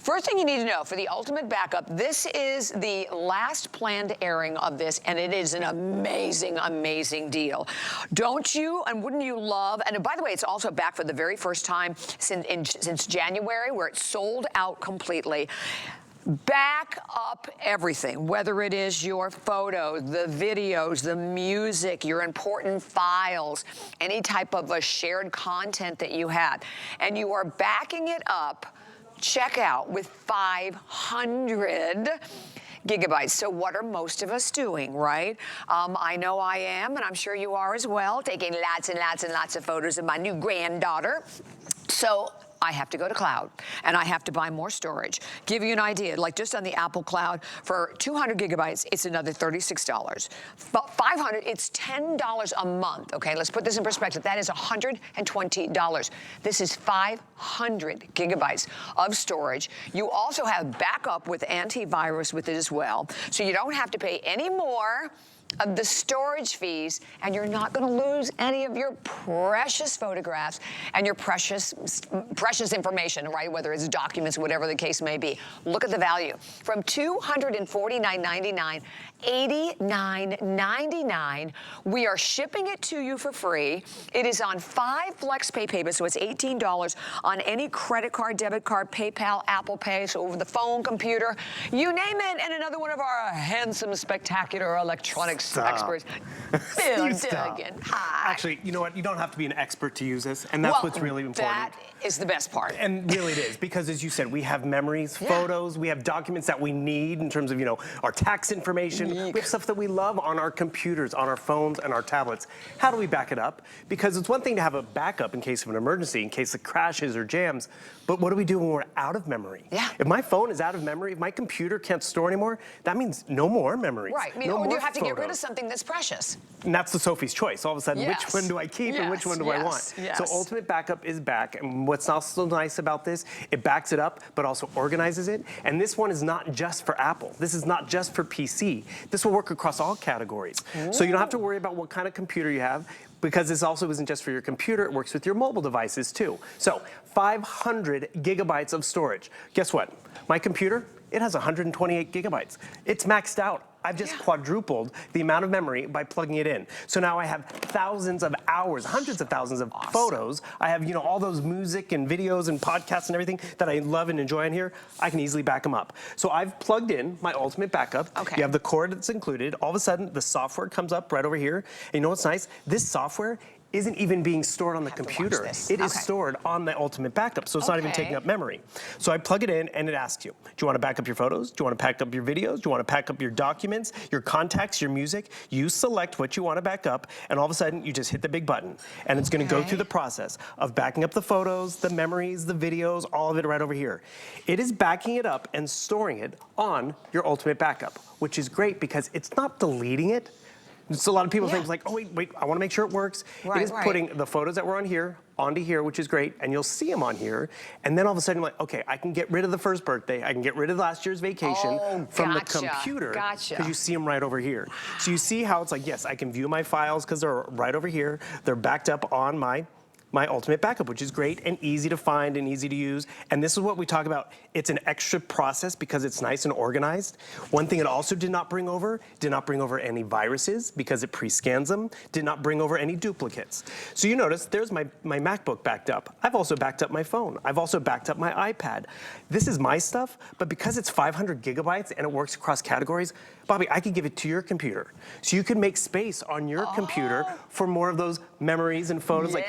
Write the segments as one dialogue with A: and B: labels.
A: First thing you need to know for the ultimate backup, this is the last planned airing of this, and it is an amazing, amazing deal. Don't you, and wouldn't you love, and by the way, it's also back for the very first time since January, where it sold out completely. Back up everything, whether it is your photos, the videos, the music, your important files, any type of a shared content that you have, and you are backing it up. Check out with 500 gigabytes. So what are most of us doing, right? I know I am, and I'm sure you are as well, taking lots and lots and lots of photos of my new granddaughter. So I have to go to cloud, and I have to buy more storage. Give you an idea, like just on the Apple Cloud, for 200 gigabytes, it's another $36. But 500, it's $10 a month, okay? Let's put this in perspective. That is $120. This is 500 gigabytes of storage. You also have backup with antivirus with it as well, so you don't have to pay any more of the storage fees, and you're not going to lose any of your precious photographs and your precious information, right? Whether it's documents, whatever the case may be. Look at the value. From $249.99, $89.99. We are shipping it to you for free. It is on 5 FlexPay payments, so it's $18 on any credit card, debit card, PayPal, Apple Pay, so over the phone, computer, you name it, and another one of our handsome, spectacular electronics experts, Bill Duggan. Hi.
B: Actually, you know what? You don't have to be an expert to use this, and that's what's really important.
A: That is the best part.
B: And really it is, because as you said, we have memories, photos, we have documents that we need in terms of, you know, our tax information. We have stuff that we love on our computers, on our phones, and our tablets. How do we back it up? Because it's one thing to have a backup in case of an emergency, in case it crashes or jams, but what do we do when we're out of memory?
A: Yeah.
B: If my phone is out of memory, if my computer can't store anymore, that means no more memories.
A: Right. I mean,
B: no more
A: you have to get rid of
B: photos.
A: something that's precious.
B: And that's the Sophie's choice. All of a sudden, which one do I keep and which one do I want? So Ultimate Backup is back. And what's also nice about this, it backs it up, but also organizes it. And this one is not just for Apple. This is not just for PC. This will work across all categories. So you don't have to worry about what kind of computer you have, because this also isn't just for your computer, it works with your mobile devices too. So 500 gigabytes of storage. Guess what? My computer, it has 128 gigabytes. It's maxed out. I've just quadrupled the amount of memory by plugging it in. So now I have thousands of hours, hundreds of thousands of photos. I have, you know, all those music and videos and podcasts and everything that I love and enjoy in here. I can easily back them up. So I've plugged in my Ultimate Backup. You have the cord that's included. All of a sudden, the software comes up right over here. And you know what's nice? This software isn't even being stored on the computer. It is stored on the Ultimate Backup, so it's not even taking up memory. So I plug it in and it asks you, do you want to back up your photos? Do you want to back up your videos? Do you want to back up your documents, your contacts, your music? You select what you want to back up, and all of a sudden you just hit the big button. And it's going to go through the process of backing up the photos, the memories, the videos, all of it right over here. It is backing it up and storing it on your Ultimate Backup, which is great because it's not deleting it. So a lot of people think like, oh wait, I want to make sure it works. It is putting the photos that were on here onto here, which is great, and you'll see them on here. And then all of a sudden, you're like, okay, I can get rid of the first birthday. I can get rid of last year's vacation from the computer because you see them right over here. So you see how it's like, yes, I can view my files because they're right over here. They're backed up on my Ultimate Backup, which is great and easy to find and easy to use. And this is what we talk about. It's an extra process because it's nice and organized. One thing it also did not bring over any viruses because it pre-scans them, did not bring over any duplicates. So you notice there's my MacBook backed up. I've also backed up my phone. I've also backed up my iPad. This is my stuff, but because it's 500 gigabytes and it works across categories, Bobby, I could give it to your computer. So you can make space on your computer for more of those memories and photos. Like,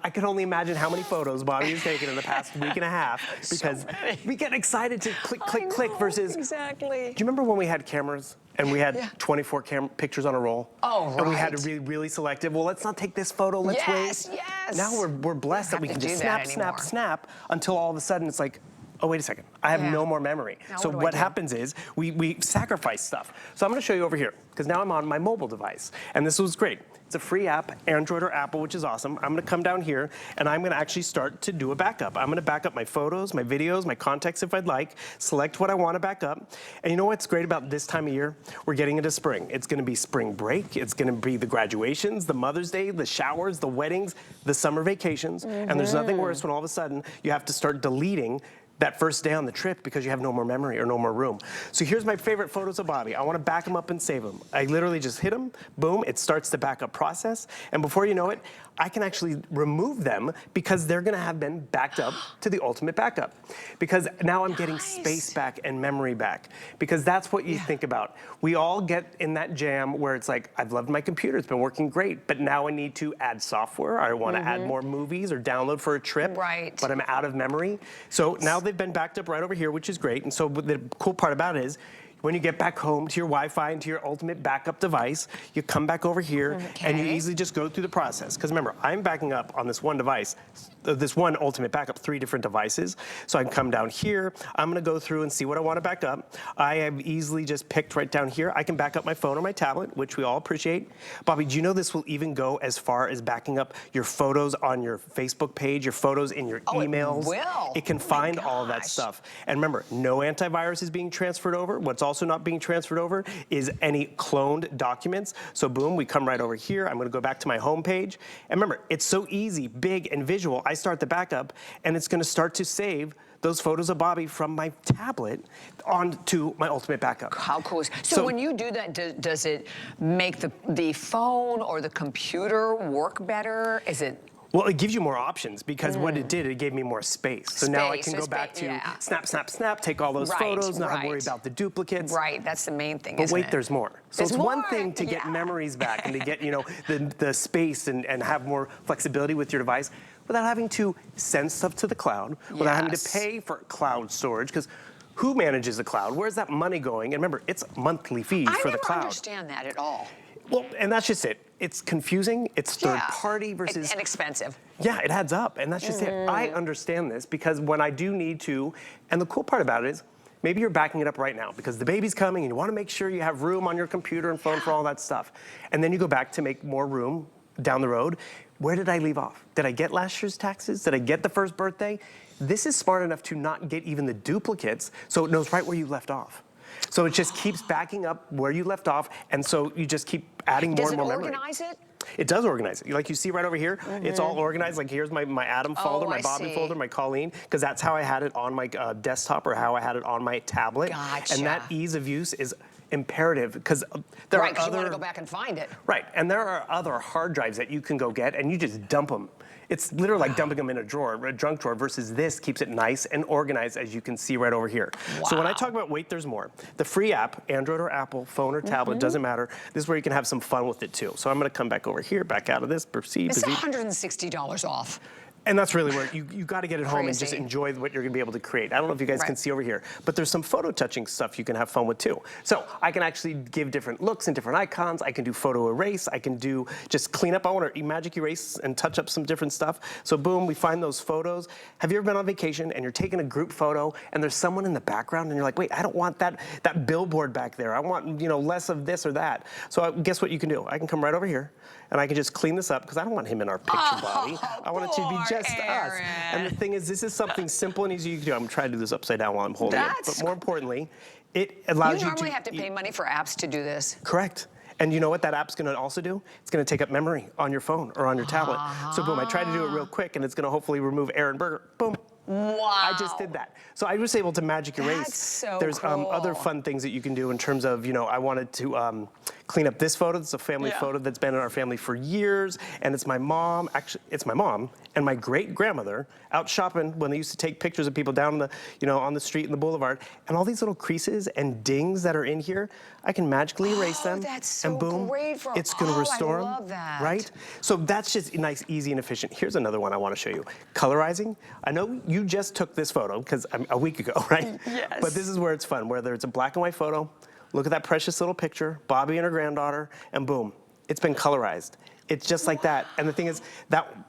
B: I can only imagine how many photos Bobby has taken in the past week and a half because we get excited to click, click, click versus. Do you remember when we had cameras and we had 24 pictures on a roll? And we had to be really selective. Well, let's not take this photo. Let's wait. Now we're blessed that we can just snap, snap, snap until all of a sudden it's like, oh, wait a second, I have no more memory. So what happens is we sacrifice stuff. So I'm gonna show you over here, because now I'm on my mobile device. And this was great. It's a free app, Android or Apple, which is awesome. I'm gonna come down here and I'm gonna actually start to do a backup. I'm gonna back up my photos, my videos, my contacts if I'd like, select what I wanna back up. And you know what's great about this time of year? We're getting into spring. It's gonna be spring break. It's gonna be the graduations, the Mother's Day, the showers, the weddings, the summer vacations. And there's nothing worse when all of a sudden you have to start deleting that first day on the trip because you have no more memory or no more room. So here's my favorite photos of Bobby. I want to back them up and save them. I literally just hit them, boom, it starts the backup process. And before you know it, I can actually remove them because they're gonna have been backed up to the ultimate backup. Because now I'm getting space back and memory back. Because that's what you think about. We all get in that jam where it's like, I've loved my computer, it's been working great, but now I need to add software, I wanna add more movies or download for a trip, but I'm out of memory. So now they've been backed up right over here, which is great. And so the cool part about it is, when you get back home to your Wi-Fi and to your ultimate backup device, you come back over here and you easily just go through the process. Because remember, I'm backing up on this one device, this one ultimate backup, 3 different devices. So I can come down here, I'm gonna go through and see what I wanna back up. I have easily just picked right down here. I can back up my phone or my tablet, which we all appreciate. Bobby, do you know this will even go as far as backing up your photos on your Facebook page, your photos in your emails?
A: It will.
B: It can find all of that stuff. And remember, no antivirus is being transferred over. What's also not being transferred over is any cloned documents. So boom, we come right over here. I'm gonna go back to my home page. And remember, it's so easy, big and visual. I start the backup and it's gonna start to save those photos of Bobby from my tablet onto my ultimate backup.
A: How cool is so when you do that, does it make the phone or the computer work better? Is it?
B: Well, it gives you more options because what it did, it gave me more space. So now I can go back to snap, snap, snap, take all those photos, not have to worry about the duplicates.
A: Right, that's the main thing,
B: But
A: isn't
B: wait,
A: it?
B: there's more. So
A: There's
B: it's
A: more.
B: one thing to get memories back and to get, you know, the space and have more flexibility with your device without having to send stuff to the cloud, without having to pay for cloud storage, because who manages the cloud? Where's that money going? And remember, it's monthly fees for the cloud.
A: I never understand that at all.
B: Well, and that's just it. It's confusing. It's third party versus...
A: And expensive.
B: Yeah, it adds up. And that's just it. I understand this because when I do need to, and the cool part about it is, maybe you're backing it up right now because the baby's coming and you want to make sure you have room on your computer and phone for all that stuff. And then you go back to make more room down the road. Where did I leave off? Did I get last year's taxes? Did I get the first birthday? This is smart enough to not get even the duplicates, so it knows right where you left off. So it just keeps backing up where you left off, and so you just keep adding more and more memory.
A: Does it organize it?
B: It does organize it. Like you see right over here, it's all organized. Like here's my Adam folder, my Bobby folder, my Colleen, because that's how I had it on my desktop or how I had it on my tablet.
A: Gotcha.
B: And that ease of use is imperative because there are other...
A: you want to go back and find it.
B: Right, and there are other hard drives that you can go get and you just dump them. It's literally like dumping them in a drawer, a junk drawer, versus this keeps it nice and organized, as you can see right over here. So when I talk about wait, there's more. The free app, Android or Apple, phone or tablet, doesn't matter. This is where you can have some fun with it too. So I'm gonna come back over here, back out of this, proceed.
A: It's $160 off.
B: And that's really where you got to get it home and just enjoy what you're going to be able to create. I don't know if you guys can see over here, but there's some photo touching stuff you can have fun with too. So I can actually give different looks and different icons. I can do photo erase. I can do just clean up. I want to magic erase and touch up some different stuff. So boom, we find those photos. Have you ever been on vacation and you're taking a group photo and there's someone in the background and you're like, wait, I don't want that billboard back there. I want, you know, less of this or that. So guess what you can do? I can come right over here and I can just clean this up because I don't want him in our picture, Bobby. I want it to be just us. And the thing is, this is something simple and easy you can do. I'm trying to do this upside down while I'm holding it. But more importantly, it allows you to...
A: You normally have to pay money for apps to do this.
B: Correct. And you know what that app's gonna also do? It's gonna take up memory on your phone or on your tablet. So boom, I tried to do it real quick and it's gonna hopefully remove Aaron Burger. Boom.
A: Wow.
B: I just did that. So I was able to magic erase.
A: That's so
B: There's
A: cool.
B: other fun things that you can do in terms of, you know, I wanted to clean up this photo. It's a family photo that's been in our family for years. And it's my mom, actually, it's my mom and my great grandmother out shopping when they used to take pictures of people down the, you know, on the street and the boulevard. And all these little creases and dings that are in here, I can magically erase them.
A: That's so
B: and boom,
A: great for,
B: it's gonna restore them.
A: I love that.
B: Right? So that's just nice, easy, and efficient. Here's another one I want to show you. Colorizing. I know you just took this photo because a week ago, right?
A: Yes.
B: But this is where it's fun, whether it's a black and white photo, look at that precious little picture, Bobby and her granddaughter, and boom, it's been colorized. It's just like that. And the thing is,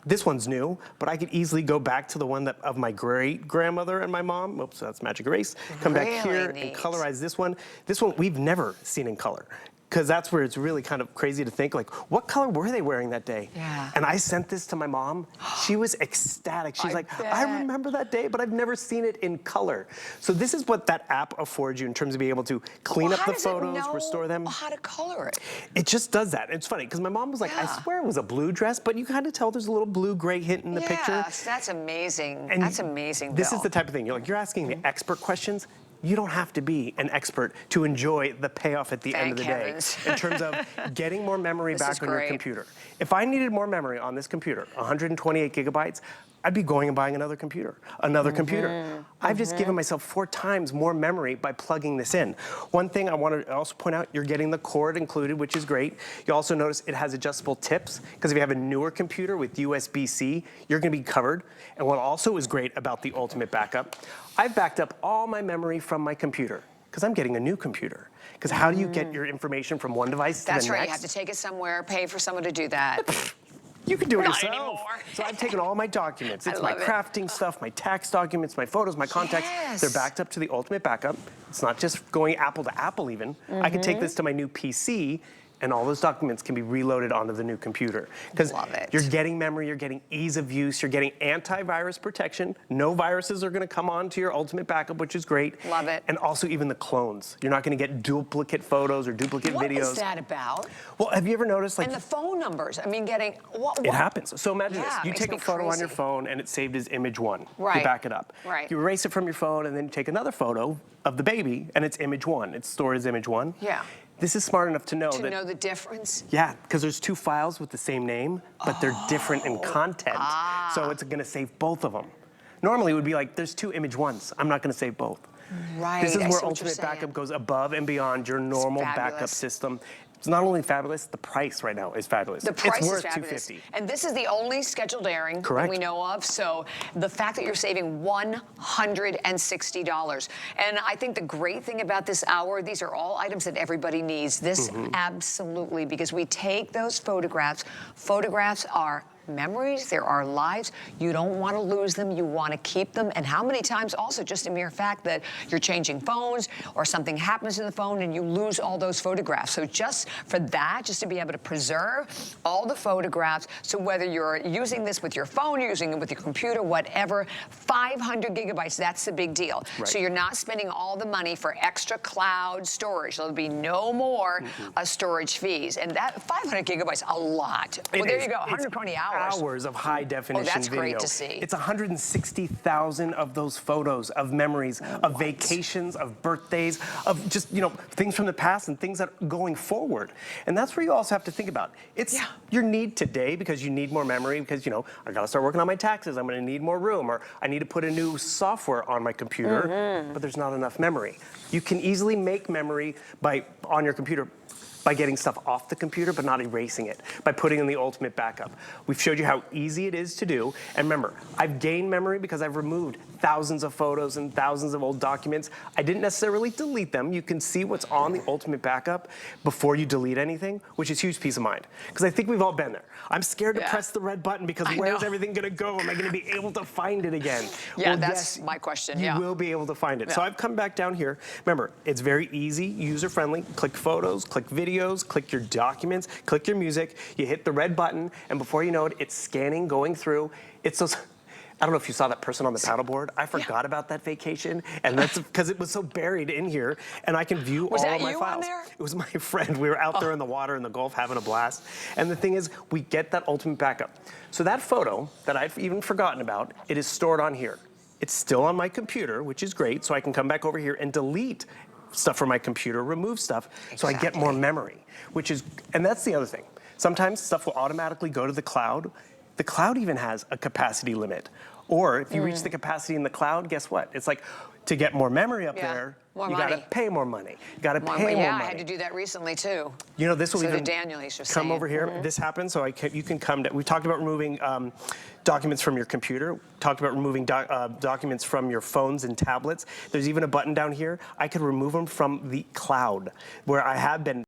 B: this one's new, but I could easily go back to the one of my great grandmother and my mom. Oops, that's magic erase. Come back here and colorize this one. This one we've never seen in color. because that's where it's really kind of crazy to think, like, what color were they wearing that day?
A: Yeah.
B: And I sent this to my mom. She was ecstatic. She's like,
A: bet.
B: I remember that day, but I've never seen it in color. So this is what that app affords you in terms of being able to clean up the photos, restore them.
A: How to color it?
B: It just does that. It's funny, because my mom was like, I swear it was a blue dress, but you kind of tell there's a little blue-gray hint in the picture.
A: Yes, that's amazing.
B: And
A: that's amazing,
B: This
A: Bill.
B: is the type of thing, you're asking the expert questions. You don't have to be an expert to enjoy the payoff at the end of the day in terms of getting more memory back on your computer. If I needed more memory on this computer, 128 gigabytes, I'd be going and buying another computer. I've just given myself 4 times more memory by plugging this in. One thing I want to also point out, you're getting the cord included, which is great. You also notice it has adjustable tips, because if you have a newer computer with USB-C, you're going to be covered. And what also is great about the Ultimate Backup, I've backed up all my memory from my computer, because I'm getting a new computer. Because how do you get your information from one device to the next?
A: That's right, you have to take it somewhere, pay for someone to do that.
B: You can do it
A: Not
B: yourself.
A: anymore.
B: So I've taken all my documents. It's my
A: love it.
B: crafting stuff, my tax documents, my photos, my contacts.
A: Yes.
B: They're backed up to the Ultimate Backup. It's not just going Apple to Apple even. I can take this to my new PC, and all those documents can be reloaded onto the new computer. Because you're getting memory, you're getting ease of use, you're getting antivirus protection. No viruses are going to come on to your Ultimate Backup, which is great.
A: Love it.
B: And also even the clones. You're not going to get duplicate photos or duplicate videos.
A: What is that about?
B: Well, have you ever noticed, like,
A: and the phone numbers, I mean, getting, what?
B: It happens. So imagine this. You
A: it
B: take a
A: makes me
B: photo on your
A: crazy.
B: phone and it's saved as image 1.
A: Right.
B: You back it up.
A: Right.
B: You erase it from your phone and then you take another photo of the baby and it's image 1. It's stored as image 1.
A: Yeah.
B: This is smart enough to know
A: To know the difference?
B: Yeah, because there's 2 files with the same name, but they're different in content. So it's going to save both of them. Normally it would be like, there's 2 image 1s. I'm not going to save both.
A: Right.
B: This is where Ultimate Backup goes above and beyond your normal backup system. It's not only fabulous, the price right now is fabulous.
A: The price
B: it's worth
A: is fabulous.
B: $250.
A: And this is the only scheduled airing that we know of. So the fact that you're saving $160. And I think the great thing about this hour, these are all items that everybody needs. This absolutely, because we take those photographs. Photographs are memories, there are lives. You don't want to lose them, you want to keep them. And how many times also just a mere fact that you're changing phones or something happens to the phone and you lose all those photographs. So just for that, just to be able to preserve all the photographs, so whether you're using this with your phone, you're using it with your computer, whatever, 500 gigabytes, that's the big deal.
B: Right.
A: So you're not spending all the money for extra cloud storage. There'll be no more storage fees. And that 500 gigabytes, a lot. Well, there you go, 120 hours.
B: Of high definition
A: that's
B: video.
A: Great to see.
B: It's 160,000 of those photos, of memories, of vacations, of birthdays, of just, things from the past and things that are going forward. And that's where you also have to think about. It's your need today, because you need more memory, because, I gotta start working on my taxes, I'm gonna need more room, or I need to put a new software on my computer, but there's not enough memory. You can easily make memory on your computer by getting stuff off the computer, but not erasing it, by putting in the Ultimate Backup. We've showed you how easy it is to do. And remember, I've gained memory because I've removed thousands of photos and thousands of old documents. I didn't necessarily delete them. You can see what's on the Ultimate Backup before you delete anything, which is huge peace of mind. Because I think we've all been there. I'm scared to press the red button because where's everything gonna go? Am I gonna be able to find it again?
A: Yeah,
B: well,
A: that's my question,
B: You will be able to find it. So I've come back down here. Remember, it's very easy, user-friendly. Click photos, click videos, click your documents, click your music. You hit the red button, and before you know it, it's scanning, going through. It's those, I don't know if you saw that person on the paddleboard. I forgot about that vacation, and that's because it was so buried in here, and I can view all of my files.
A: On there?
B: It was my friend. We were out there in the water in the Gulf having a blast. And the thing is, we get that Ultimate Backup. So that photo that I've even forgotten about, it is stored on here. It's still on my computer, which is great, so I can come back over here and delete stuff from my computer, remove stuff, so I get more memory, and that's the other thing. Sometimes stuff will automatically go to the cloud. The cloud even has a capacity limit. Or if you reach the capacity in the cloud, guess what? It's like, to get more memory up there, you gotta pay more money. You gotta pay more money.
A: Yeah, I had to do that recently too.
B: This will
A: so
B: even
A: Daniel used to
B: come over here. This happened, so you can come. We talked about removing documents from your computer. Talked about removing documents from your phones and tablets. There's even a button down here. I could remove them from the cloud, where I have been